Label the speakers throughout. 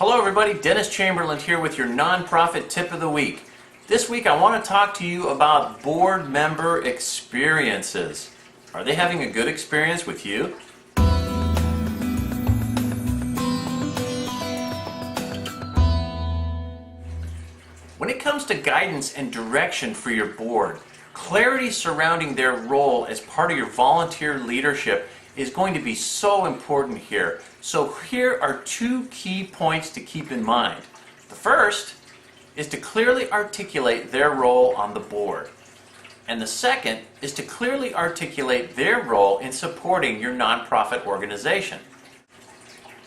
Speaker 1: Hello everybody, Dennis Chamberlain here with your nonprofit tip of the week. This week I want to talk to you about board member experiences. Are they having a good experience with you? When it comes to guidance and direction for your board, clarity surrounding their role as part of your volunteer leadership is going to be so important here. So here are two key points to keep in mind. The first is to clearly articulate their role on the board. And the second is to clearly articulate their role in supporting your nonprofit organization.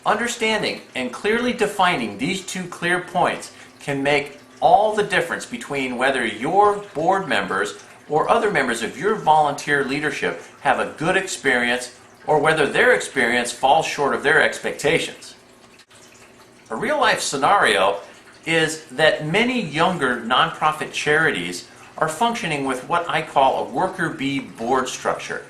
Speaker 1: Understanding and clearly defining these two clear points can make all the difference between whether your board members or other members of your volunteer leadership have a good experience or whether their experience falls short of their expectations. A real-life scenario is that many younger nonprofit charities are functioning with what I call a worker bee board structure.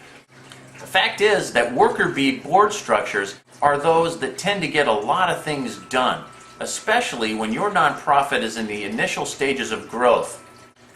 Speaker 1: The fact is that worker bee board structures are those that tend to get a lot of things done, especially when your nonprofit is in the initial stages of growth.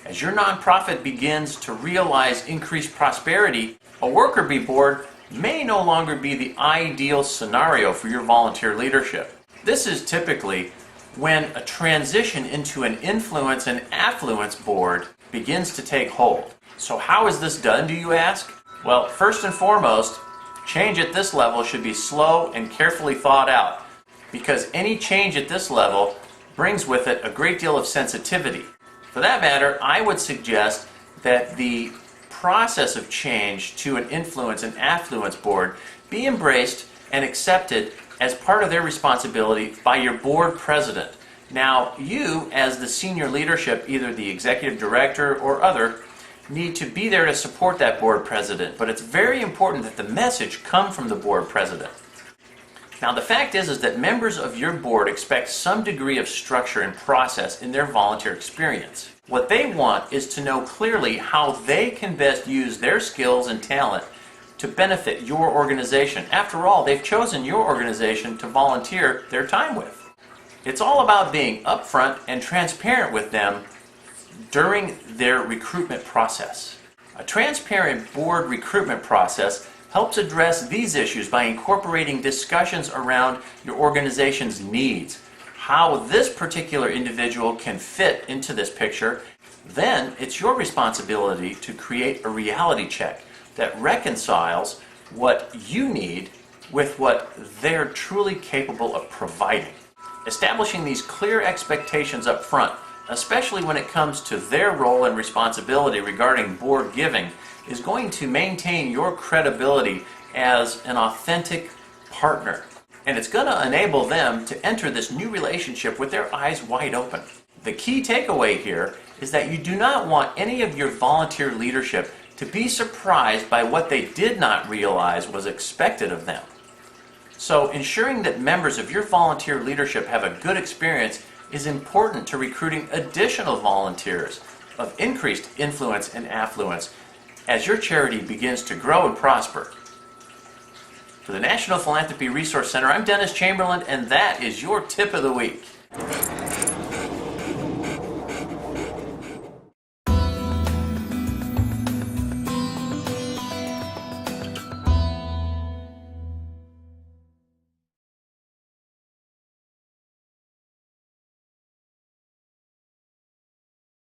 Speaker 1: As your nonprofit begins to realize increased prosperity, a worker bee board may no longer be the ideal scenario for your volunteer leadership. This is typically when a transition into an influence and affluence board begins to take hold. So how is this done, do you ask? Well, first and foremost, change at this level should be slow and carefully thought out, because any change at this level brings with it a great deal of sensitivity. For that matter, I would suggest that the process of change to an influence and affluence board be embraced and accepted as part of their responsibility by your board president. Now, you as the senior leadership, either the executive director or other, need to be there to support that board president, but it's very important that the message come from the board president. Now, the fact is that members of your board expect some degree of structure and process in their volunteer experience. What they want is to know clearly how they can best use their skills and talent to benefit your organization. After all, they've chosen your organization to volunteer their time with. It's all about being upfront and transparent with them during their recruitment process. A transparent board recruitment process helps address these issues by incorporating discussions around your organization's needs, how this particular individual can fit into this picture. Then it's your responsibility to create a reality check that reconciles what you need with what they're truly capable of providing. Establishing these clear expectations up front, especially when it comes to their role and responsibility regarding board giving, is going to maintain your credibility as an authentic partner. And it's going to enable them to enter this new relationship with their eyes wide open. The key takeaway here is that you do not want any of your volunteer leadership to be surprised by what they did not realize was expected of them. So ensuring that members of your volunteer leadership have a good experience is important to recruiting additional volunteers of increased influence and affluence as your charity begins to grow and prosper. For the National Philanthropy Resource Center, I'm Dennis Chamberlain, and that is your tip of the week.